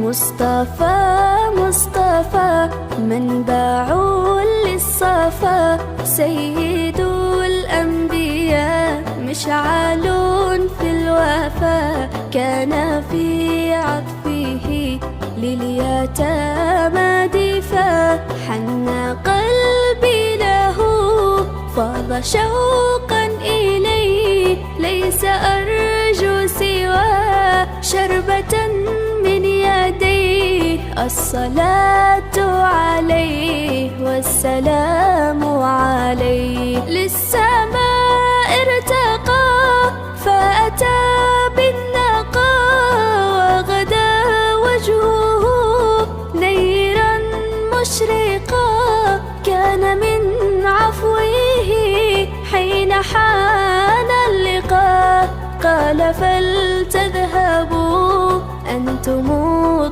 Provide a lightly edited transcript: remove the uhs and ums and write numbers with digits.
مصطفى مصطفى منبع للصفا، سيد الأنبياء مشعل في الوفا، كان في عطفه لليتامى دفا، حن قلبي له فاض شوقا إليه، ليس أرجو سوى شربة من يديه، الصلاة عليه والسلام عليه، للسماء ارتقى فأتى بالنقى، وغدا وجهه نيرا مشرقا، كان من عفوه حين حان اللقاء، قال فلتذهبوا أنتم